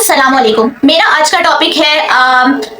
अस्सलामुअलैकुम। मेरा आज का टॉपिक है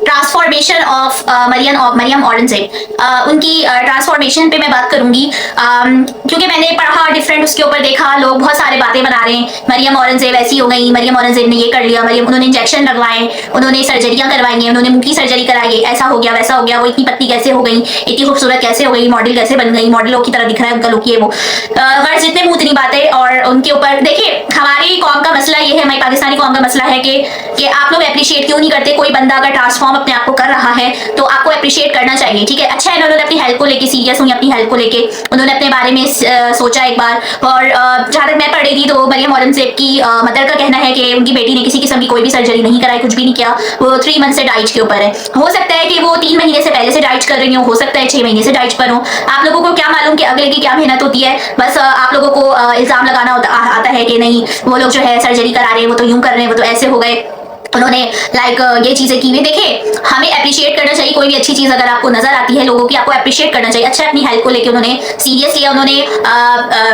ट्रांसफॉर्मेशन ऑफ मरियम औरंगजेब। उनकी ट्रांसफॉर्मेशन पे मैं बात करूंगी, क्योंकि मैंने पढ़ा डिफरेंट, उसके ऊपर देखा लोग बहुत सारे बातें बना रहे हैं। मरियम औरंगजेब ऐसी हो गई, मरियम औरंगजेब ने ये कर लिया, मरियम उन्होंने इंजेक्शन लगवाए, उन्होंने सर्जरियां करवाई हैं, उन्होंने मुंह की सर्जरी कराई है, ऐसा हो गया वैसा हो गया, वो इतनी पतली कैसे हो गई, इतनी खूबसूरत कैसे हो गई, मॉडल कैसे बन गई, मॉडलों की तरह दिख रहा है उनका लुक, ये वो गर्ज जितने मुंह उतनी बातें। और उनके ऊपर देखिए, हमारी कौम का मसला ये है, हमारी पाकिस्तानी कौम का मसला है कि आप लोग एप्रिशिएट क्यों नहीं करते। कोई बंदा अगर ट्रांसफॉर्म अपने आप को कर रहा है तो आपको एप्रिशिएट करना चाहिए, ठीक है। अच्छा है, उन्होंने अपनी हेल्थ को लेके सीरियस हुई, अपनी हेल्थ को लेके उन्होंने अपने बारे में सोचा एक बार। और जहां तक मैं पढ़ रही थी तो मरियम औरंगजेब की मदर का कहना है कि उनकी बेटी ने किसी किस्म की कोई भी सर्जरी नहीं कराई, कुछ भी नहीं किया, वो 3 मंथ से डाइट के ऊपर है। हो सकता है कि वो 3 महीने से पहले से डाइट कर रही हो सकता है 6 महीने से डाइट पर हो। आप लोगों को क्या मालूम कि अगले की क्या मेहनत होती है। बस आप लोगों को इल्जाम लगाना आता है कि नहीं वो लोग जो है सर्जरी करा रहे हैं, वो तो यूं कर रहे हैं, वो तो ऐसे हो गए, उन्होंने ये चीजें की हुई। देखिए, हमें एप्रिशिएट करना चाहिए, कोई भी अच्छी चीज अगर आपको नजर आती है लोगों की, आपको एप्रिशिएट करना चाहिए। अच्छा, अपनी हेल्थ को लेके उन्होंने सीरियस लिया, उन्होंने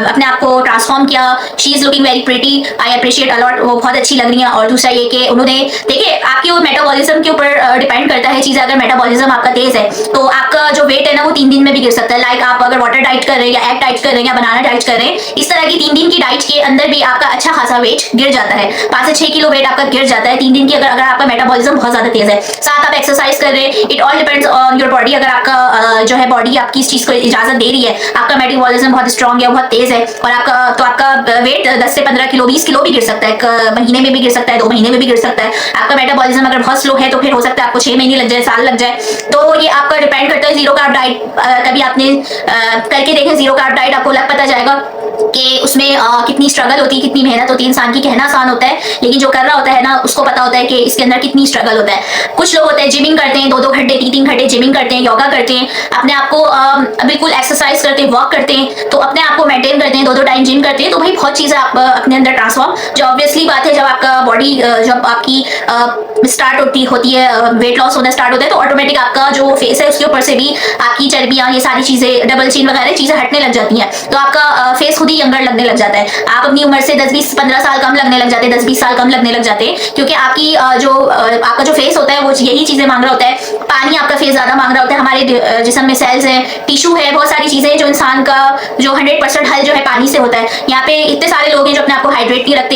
अपने आप को ट्रांसफॉर्म किया। She is looking very pretty, I appreciate a lot, वो बहुत अच्छी लग रही है। और दूसरा ये कि उन्होंने, देखिए, आपके वो मेटाबॉलिज्म के ऊपर डिपेंड करता है चीजें। अगर मेटाबॉलिज्म आपका तेज है तो आपका जो वेट है ना वो 3 दिन में भी गिर सकता है। लाइक आप अगर वाटर डाइट कर रहे हैं या एग डाइट कर रहे हैं या बनाना डाइट कर रहे हैं, इस तरह की 3 दिन की डाइट के अंदर भी आपका अच्छा खासा वेट गिर जाता है, 5 से 6 किलो वेट आपका गिर जाता है 3 दिन की, अगर आपका मेटाबॉलिज्म बहुत ज्यादा तेज है। साथ आप एक्सरसाइज कर रहे हैं, it all depends on your body. अगर आपका जो है बॉडी आपकी इस चीज को इजाजत दे रही है, आपका मेटाबॉलिज्म बहुत स्ट्रांग है, बहुत तेज है, और आपका वेट 10 से 15 किलो 20 किलो भी गिर सकता है, 1 महीने में भी गिर सकता है, 2 महीने में भी गिर सकता है। आपका मेटाबॉलिज्म अगर बहुत स्लो है तो फिर हो सकता है आपको 6 महीने लग जाए, साल लग जाए। तो ये आपका डिपेंड करता है। जीरो कार्ब डाइट कभी आपने करके देखें, जीरो कार्ब डाइट, आपको लग पता जाएगा कि उसमें कितनी स्ट्रगल होती है, कितनी मेहनत होती है। इंसान की कहना आसान होता है, लेकिन जो कर रहा होता है ना उसको पता होता है कि इसके अंदर कितनी स्ट्रगल होता है। कुछ लोग होते हैं जिमिंग करते हैं, 2-2 घंटे 3-3 घंटे जिमिंग करते हैं, योगा करते हैं, अपने आप को बिल्कुल एक्सरसाइज करते हैं, वॉक करते हैं, तो अपने आप को मेंटेन करते हैं, 2-2 टाइम जिम करते हैं, तो भाई बहुत चीजें आप अपने अंदर ट्रांसफॉर्म। जो ऑब्वियसली बात है, जब आपका बॉडी जब आपकी स्टार्ट होती है, वेट लॉस होना स्टार्ट होता है, तो ऑटोमेटिक आपका जो फेस है उसके ऊपर से भी आपकी चर्बियां, ये सारी चीजें, डबल चिन वगैरह चीजें हटने लग जाती हैं, तो आपका फेस खुद ही यंगर लगने लग जाता है। आप अपनी उम्र से 10-20-15 साल कम लगने लग जाते हैं, 10-20 साल कम लगने लग जाते हैं, क्योंकि आपका जो फेस होता है वो यही चीजें मांग रहा होता है। पानी आपका फेस ज्यादा मांग रहा होता है। हमारे जिस्म में सेल्स है, टिश्यू है, बहुत सारी चीजें जो इंसान का जो 100% हल जो है पानी से होता है। यहाँ पे इतने सारे लोग हैं जो अपने आप को हाइड्रेट नहीं रखते।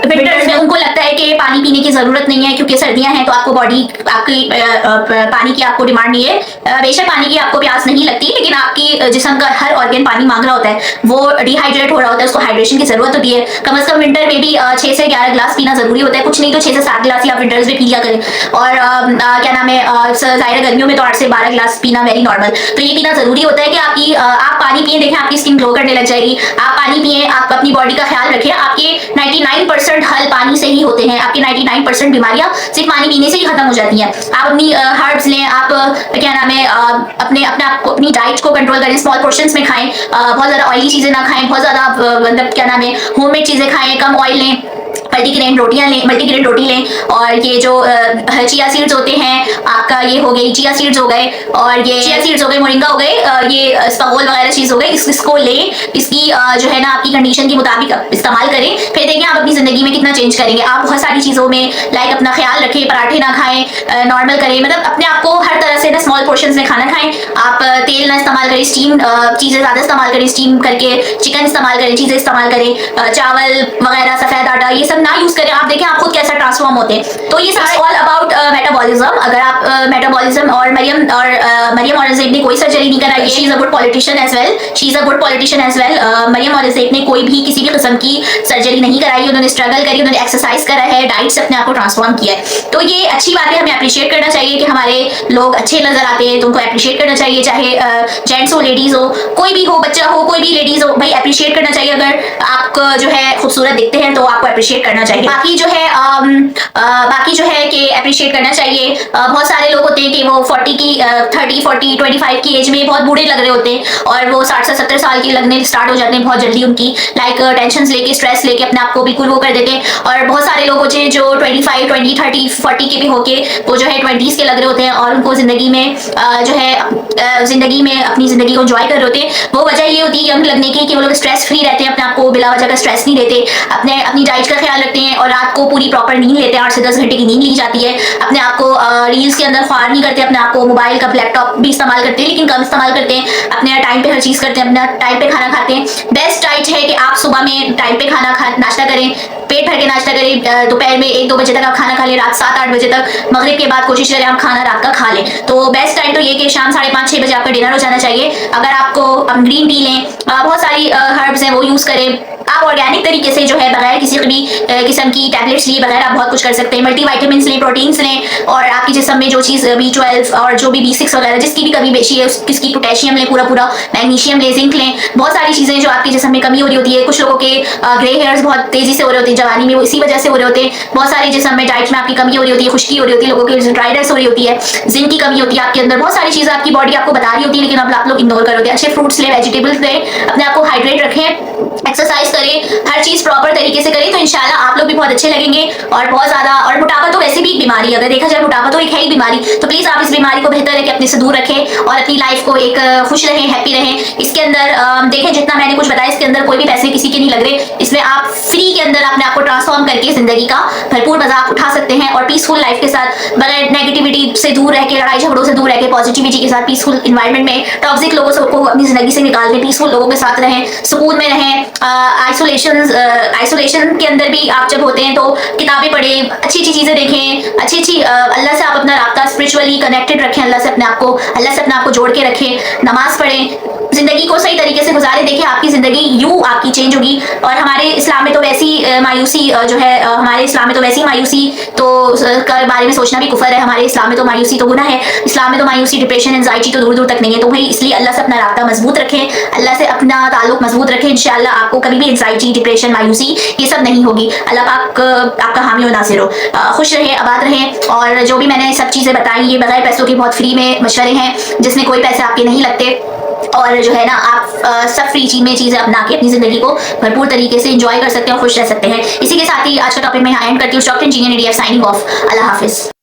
विंटर्स में उनको लगता है कि पानी पीने की जरूरत नहीं है क्योंकि सर्दियां हैं, तो आपको बॉडी आपकी पानी की आपको डिमांड नहीं है। बेशक पानी की आपको प्यास नहीं लगती, लेकिन आपकी जिस्म का हर ऑर्गन पानी मांग रहा होता है, वो डिहाइड्रेट हो रहा होता है, उसको हाइड्रेशन की जरूरत होती है। कम से कम विंटर में भी 6 से 11 ग्लास पीना जरूरी होता है, कुछ नहीं तो 6 से 7 ग्लास या विंटर्स में पी लिया करें। और क्या नाम है, जाहिर गर्मियों में तो 8 से 12 ग्लास पीना वेरी नॉर्मल। तो ये पीना जरूरी होता है कि आप पानी पिए, देखें आपकी स्किन ग्लो करने लग जाएगी। आप पानी पिए, आप अपनी बॉडी का ख्याल रखें। आपके 99% हल पानी से ही होते हैं, आपकी 99% बीमारियां सिर्फ पानी पीने से ही खत्म हो जाती हैं। आप अपनी हर्ब्स लें, आप क्या नाम है, अपनी डाइट को कंट्रोल करें, स्मॉल पोर्शंस में खाएं, बहुत ज्यादा ऑयली चीजें ना खाएं, बहुत ज्यादा मतलब क्या नाम है, होममेड चीजें खाएं, कम ऑयल लें, मल्टीग्रेन रोटी लें। और ये जो चिया सीड्स होते हैं, आपका ये हो गई चिया सीड्स हो गए, और ये चिया सीड्स हो गए, मोरिंगा हो गए, ये स्पगोल वगैरह चीज हो गई, इसको लें, इसकी जो है ना आपकी कंडीशन के मुताबिक इस्तेमाल करें, फिर देखें आप अपनी जिंदगी में कितना चेंज करेंगे। आप बहुत सारी चीजों में लाइक अपना ख्याल रखें, पराठे ना खाएं, नॉर्मल करें, मतलब अपने आप को हर तरह से ना स्मॉल पोर्शंस में खाना खाएं। आप तेल ना इस्तेमाल करें, स्टीम चीजें ज्यादा इस्तेमाल करें, स्टीम करके चिकन इस्तेमाल करें, चीजें इस्तेमाल करें, चावल वगैरह, सफेद आटा, ये सब ना यूज करें। आप देखें आप खुद कैसा ट्रांसफॉर्म होते हैं। तो ये सारा ऑल अबाउट मेटाबॉलिज्म। अगर आप मेटाबॉलिज्म और मरियम औरंगजेब ने कोई सर्जरी नहीं कराई है, she is a good politician as well. Maryam Aurangzeb ने कोई भी किसी भी किस्म की सर्जरी नहीं कराई, उन्होंने स्ट्रगल करी, उन्होंने एक्सरसाइज करा है, डाइट से अपने आप को ट्रांसफॉर्म किया है। तो ये अच्छी बात है, हमें अप्रिशिएट करना चाहिए कि हमारे लोग अच्छे नजर आते हैं, तो उनको अप्रिशिएट करना चाहिए, चाहे जेंट्स हो, लेडीज हो, कोई भी हो, बच्चा हो, कोई भी लेडीज हो, भाई अप्रिशिएट करना चाहिए। अगर आप जो है खूबसूरत दिखते हैं तो आपको अप्रिशिएट करना चाहिए। बाकी जो है कि अप्रिशिएट करना चाहिए। बहुत सारे लोग होते हैं कि वो 30, 40, 25 की एज में बहुत बूढ़े लग रहे होते हैं, और वो 60 से 70 साल के लगने स्टार्ट हो जाते हैं बहुत जल्दी। उनकी लाइक टेंशन लेके, स्ट्रेस लेके अपने आप को बिल्कुल वो कर देते हैं। और बहुत सारे लोग होते हैं जो 25, 20, 30, 40 के भी होके वो जो है 20s के लग रहे होते हैं, और उनको जिंदगी में जो है अपनी जिंदगी को एंजॉय कर रहे होते हैं। वो वजह ये होती है यंग लगने की कि वो लोग स्ट्रेस फ्री रहते हैं, अपने आप को बिला वजह का स्ट्रेस नहीं देते, अपनी डाइट का ख्याल ख्याल रखते हैं और रात को पूरी प्रॉपर नींद लेते हैं, 8 से 10 घंटे की नींद ली जाती है। अपने आप को रील्स के अंदर ख्वार नहीं करते, अपने आप को मोबाइल का लैपटॉप भी इस्तेमाल करते हैं लेकिन कम इस्तेमाल करते हैं, अपने टाइम पे हर चीज करते हैं, अपना टाइम पे खाना खाते हैं। बेस्ट डाइट है कि आप सुबह में टाइम पे नाश्ता करें, पेट भर के नाश्ता करें, दोपहर में 1-2 बजे तक आप खाना खा लें, रात 7-8 बजे तक, मगरिब के बाद कोशिश करें आप खाना रात का खा लें। तो बेस्ट टाइम तो ये कि शाम 5:30-6 बजे आपका डिनर हो जाना चाहिए। अगर आपको ग्रीन टी लें, बहुत सारी हर्ब्स हैं वो यूज करें। आप ऑर्गेनिक तरीके से जो है बगैर किसी भी किस्म की टैबलेट्स लिए बगैर आप बहुत कुछ कर सकते हैं। मल्टीविटामिन्स लें, प्रोटीन्स लें और आपकी जिस्म में जो चीज़ B12 और जो भी B6 वगैरह जिसकी भी कमी बेशी है किसकी पोटेशियम लें, पूरा मैग्नीशियम लें, जिंक लें। बहुत सारी चीज़ें जो आपके जिस्म में कमी हो रही होती है। कुछ लोगों के ग्रे हेयर्स बहुत तेजी से हो रहे होते हैं जवानी में, वो इसी वजह से हो रहे होते हैं। बहुत सारी जिस्म में डाइट में आपकी कमी हो रही होती है, खुश्की हो रही होती है, लोगों के ड्राइनेस हो रही होती है, जिंक की कमी होती है आपके अंदर। बहुत सारी चीज़ें आपकी बॉडी आपको बता रही होती है लेकिन अब आप लोग इग्नोर करोगे। अच्छे फ्रूट्स लें, वेजिटेबल्स लें, अपने आप को हाइड्रेट रखें, एक्सरसाइज करें, हर चीज प्रॉपर तरीके से करें तो इंशाल्लाह आप लोग भी बहुत अच्छे लगेंगे। और बहुत ज्यादा, और मोटापा तो वैसे भी एक बीमारी है, अगर देखा जाए मोटापा तो एक है ही बीमारी, तो प्लीज आप इस बीमारी को बेहतर है कि अपने से दूर रखें और अपनी लाइफ को एक खुश रहें, हैप्पी रहें। इसके अंदर देखें जितना मैंने कुछ बताया इसके अंदर कोई भी पैसे किसी के नहीं लग रहे। इसमें आप फ्री के अंदर अपने आप को ट्रांसफॉर्म करके जिंदगी का भरपूर मजा उठा सकते हैं और पीसफुल लाइफ के साथ बगैर नेगेटिविटी से दूर रह के, लड़ाई झगड़ों से दूर रह के, पॉजिटिविटी के साथ पीसफुल इन्वायरमेंट में टॉक्सिक लोगों से को अपनी जिंदगी से निकाल दें, पीसफुल लोगों के साथ रहें, सुकून में रहें। आइसोलेशन के अंदर भी आप जब होते हैं तो किताबें पढ़ें, अच्छी चीजें देखें, अच्छी अल्लाह से आप अपना राब्ता स्पिरिचुअली कनेक्टेड रखें, अल्लाह से अपने आप को जोड़ के रखें, नमाज पढ़ें, जिंदगी को सही तरीके से गुजारे। देखिए आपकी जिंदगी यूं आपकी चेंज होगी। और हमारे इस्लाम में तो वैसी मायूसी जो है, हमारे इस्लाम में तो वैसी मायूसी तो के बारे में सोचना भी कुफर है। हमारे इस्लाम में तो मायूसी तो गुनाह है। इस्लाम में तो मायूसी, डिप्रेशन, एंजाइटी तो दूर दूर तक नहीं है। तो भाई इसलिए अल्लाह से अपना राब्ता मजबूत रखें, अल्लाह से अपना ताल्लुक मजबूत रखें। इंशाल्लाह आपको कभी भी एंजाइटी, डिप्रेशन, मायूसी ये सब नहीं होगी। अल्लाह पाक आपका हामी और नासिर हो। खुश रहे, आबाद रहें। और जो भी मैंने सब चीजें बताई ये बगैर पैसों के बहुत फ्री में मशवरे हैं जिसमें कोई पैसे आपके नहीं लगते और जो है ना आप सब फ्री चीजें अपना के अपनी जिंदगी को भरपूर तरीके से एंजॉय कर सकते हैं और खुश रह सकते हैं। इसी के साथ ही आज का टॉपिक मैं यहाँ एंड करती हूँ। Doctor engineer signing off. अल्लाह हाफिज।